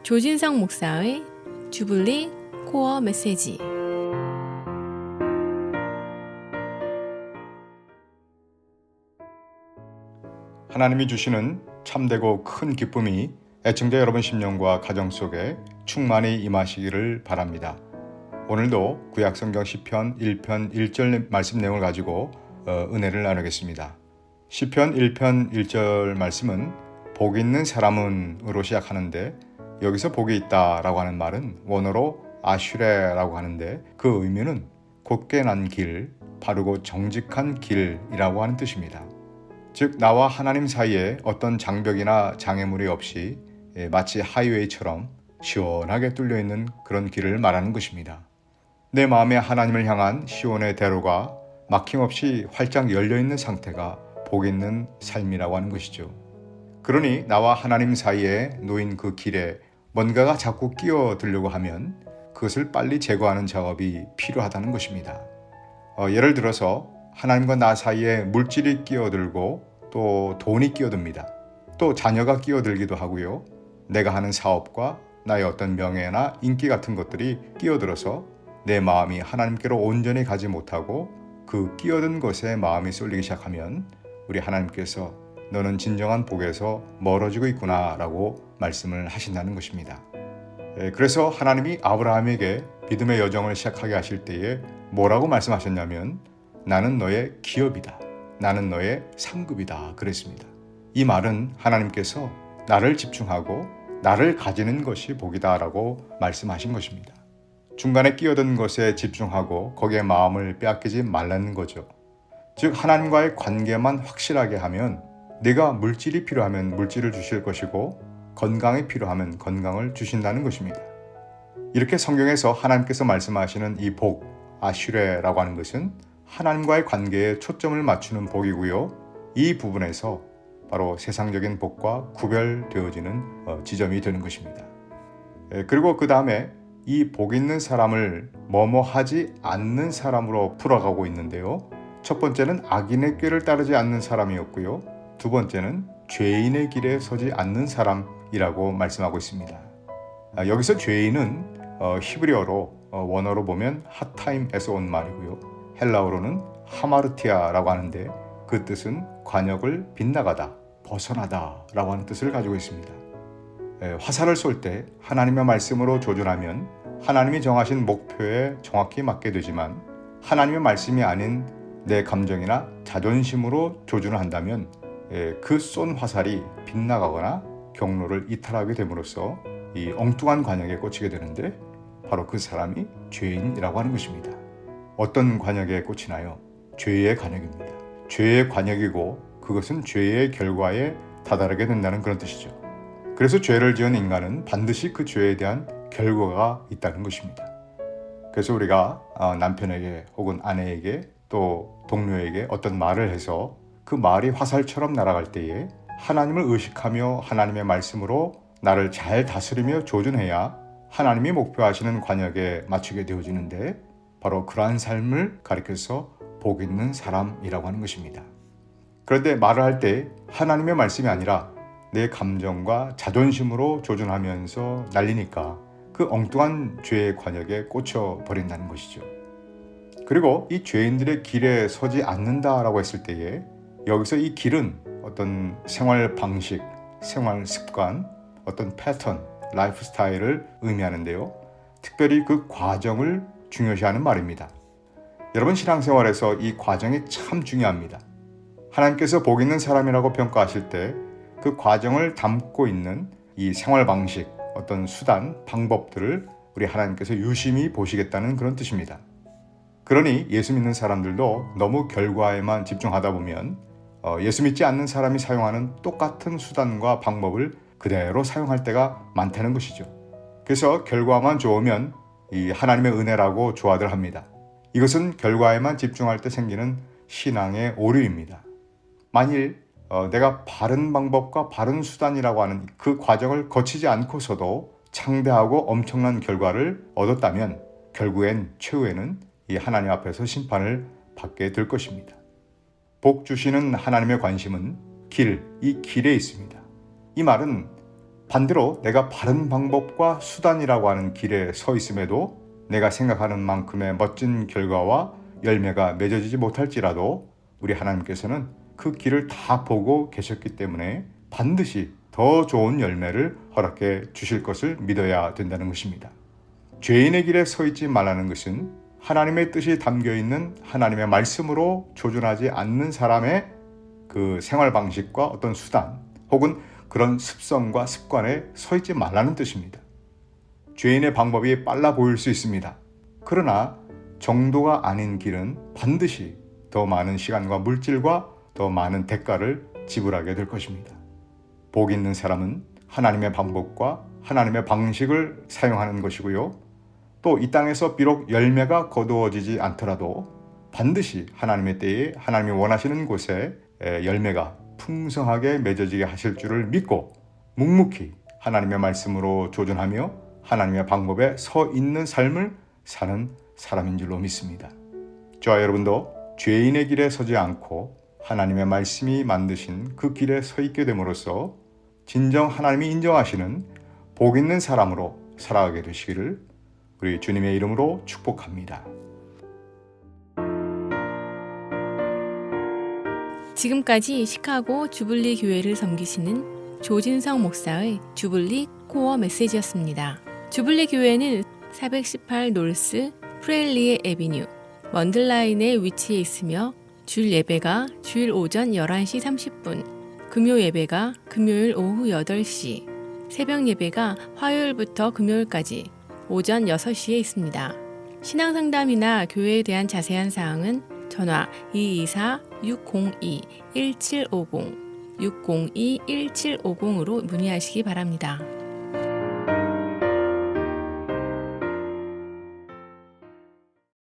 조진성 목사의 주블리 코어 메시지. 하나님이 주시는 참되고 큰 기쁨이 애청자 여러분 심령과 가정 속에 충만히 임하시기를 바랍니다. 오늘도 구약성경 시편 1편 1절 말씀 내용을 가지고 은혜를 나누겠습니다. 시편 1편 1절 말씀은 복 있는 사람은으로 시작하는데, 여기서 복이 있다라고 하는 말은 원어로 아슈레라고 하는데, 그 의미는 곧게 난 길, 바르고 정직한 길이라고 하는 뜻입니다. 즉, 나와 하나님 사이에 어떤 장벽이나 장애물이 없이 마치 하이웨이처럼 시원하게 뚫려있는 그런 길을 말하는 것입니다. 내 마음에 하나님을 향한 시온의 대로가 막힘없이 활짝 열려있는 상태가 복 있는 삶이라고 하는 것이죠. 그러니 나와 하나님 사이에 놓인 그 길에 뭔가가 자꾸 끼어들려고 하면 그것을 빨리 제거하는 작업이 필요하다는 것입니다. 예를 들어서 하나님과 나 사이에 물질이 끼어들고 또 돈이 끼어듭니다. 또 자녀가 끼어들기도 하고요. 내가 하는 사업과 나의 어떤 명예나 인기 같은 것들이 끼어들어서 내 마음이 하나님께로 온전히 가지 못하고 그 끼어든 것에 마음이 쏠리기 시작하면 우리 하나님께서 너는 진정한 복에서 멀어지고 있구나 라고 말씀을 하신다는 것입니다. 그래서 하나님이 아브라함에게 믿음의 여정을 시작하게 하실 때에 뭐라고 말씀하셨냐면, 나는 너의 기업이다, 나는 너의 상급이다 그랬습니다. 이 말은 하나님께서 나를 집중하고 나를 가지는 것이 복이다 라고 말씀하신 것입니다. 중간에 끼어든 것에 집중하고 거기에 마음을 빼앗기지 말라는 거죠. 즉, 하나님과의 관계만 확실하게 하면 내가 물질이 필요하면 물질을 주실 것이고 건강이 필요하면 건강을 주신다는 것입니다. 이렇게 성경에서 하나님께서 말씀하시는 이 복, 아슈레라고 하는 것은 하나님과의 관계에 초점을 맞추는 복이고요. 이 부분에서 바로 세상적인 복과 구별되어지는 지점이 되는 것입니다. 그리고 그 다음에 이 복 있는 사람을 뭐뭐 하지 않는 사람으로 풀어가고 있는데요. 첫 번째는 악인의 꾀를 따르지 않는 사람이었고요. 두 번째는 죄인의 길에 서지 않는 사람이라고 말씀하고 있습니다. 여기서 죄인은 히브리어로 원어로 보면 하타임에서 온 말이고요. 헬라어로는 하마르티아라고 하는데, 그 뜻은 관역을 빗나가다, 벗어나다 라고 하는 뜻을 가지고 있습니다. 화살을 쏠 때 하나님의 말씀으로 조준하면 하나님이 정하신 목표에 정확히 맞게 되지만, 하나님의 말씀이 아닌 내 감정이나 자존심으로 조준을 한다면 그 쏜 화살이 빗나가거나 경로를 이탈하게 됨으로써 이 엉뚱한 관역에 꽂히게 되는데, 바로 그 사람이 죄인이라고 하는 것입니다. 어떤 관역에 꽂히나요? 죄의 관역입니다. 죄의 관역이고 그것은 죄의 결과에 다다르게 된다는 그런 뜻이죠. 그래서 죄를 지은 인간은 반드시 그 죄에 대한 결과가 있다는 것입니다. 그래서 우리가 남편에게 혹은 아내에게 또 동료에게 어떤 말을 해서 그 말이 화살처럼 날아갈 때에 하나님을 의식하며 하나님의 말씀으로 나를 잘 다스리며 조준해야 하나님이 목표하시는 관역에 맞추게 되어지는데, 바로 그러한 삶을 가리켜서 복 있는 사람이라고 하는 것입니다. 그런데 말을 할 때 하나님의 말씀이 아니라 내 감정과 자존심으로 조준하면서 날리니까 그 엉뚱한 죄의 관역에 꽂혀버린다는 것이죠. 그리고 이 죄인들의 길에 서지 않는다라고 했을 때에 여기서 이 길은 어떤 생활 방식, 생활 습관, 어떤 패턴, 라이프 스타일을 의미하는데요. 특별히 그 과정을 중요시하는 말입니다. 여러분, 신앙생활에서 이 과정이 참 중요합니다. 하나님께서 복 있는 사람이라고 평가하실 때 그 과정을 담고 있는 이 생활 방식, 어떤 수단, 방법들을 우리 하나님께서 유심히 보시겠다는 그런 뜻입니다. 그러니 예수 믿는 사람들도 너무 결과에만 집중하다 보면 예수 믿지 않는 사람이 사용하는 똑같은 수단과 방법을 그대로 사용할 때가 많다는 것이죠. 그래서 결과만 좋으면 이 하나님의 은혜라고 좋아들 합니다. 이것은 결과에만 집중할 때 생기는 신앙의 오류입니다. 만일 내가 바른 방법과 바른 수단이라고 하는 그 과정을 거치지 않고서도 창대하고 엄청난 결과를 얻었다면 결국엔 최후에는 이 하나님 앞에서 심판을 받게 될 것입니다. 복 주시는 하나님의 관심은 길, 이 길에 있습니다. 이 말은 반대로 내가 바른 방법과 수단이라고 하는 길에 서 있음에도 내가 생각하는 만큼의 멋진 결과와 열매가 맺어지지 못할지라도 우리 하나님께서는 그 길을 다 보고 계셨기 때문에 반드시 더 좋은 열매를 허락해 주실 것을 믿어야 된다는 것입니다. 죄인의 길에 서 있지 말라는 것은 하나님의 뜻이 담겨 있는 하나님의 말씀으로 조준하지 않는 사람의 그 생활 방식과 어떤 수단 혹은 그런 습성과 습관에 서 있지 말라는 뜻입니다. 죄인의 방법이 빨라 보일 수 있습니다. 그러나 정도가 아닌 길은 반드시 더 많은 시간과 물질과 더 많은 대가를 지불하게 될 것입니다. 복 있는 사람은 하나님의 방법과 하나님의 방식을 사용하는 것이고요. 또 이 땅에서 비록 열매가 거두어지지 않더라도 반드시 하나님의 때에 하나님이 원하시는 곳에 열매가 풍성하게 맺어지게 하실 줄을 믿고 묵묵히 하나님의 말씀으로 조준하며 하나님의 방법에 서 있는 삶을 사는 사람인 줄로 믿습니다. 저와 여러분도 죄인의 길에 서지 않고 하나님의 말씀이 만드신 그 길에 서 있게 됨으로써 진정 하나님이 인정하시는 복 있는 사람으로 살아가게 되시기를 우리 주님의 이름으로 축복합니다. 지금까지 시카고 주블리 교회를 섬기시는 조진성 목사의 주블리 코어 메시지였습니다. 주블리 교회는 418 놀스 프레일리에 에비뉴 먼들라인에 위치해 있으며 주일 예배가 주일 오전 11시 30분, 금요 예배가 금요일 오후 8시, 새벽 예배가 화요일부터 금요일까지 오전 6시에 있습니다. 신앙상담이나 교회에 대한 자세한 사항은 전화 224-602-1750, 602-1750으로 문의하시기 바랍니다.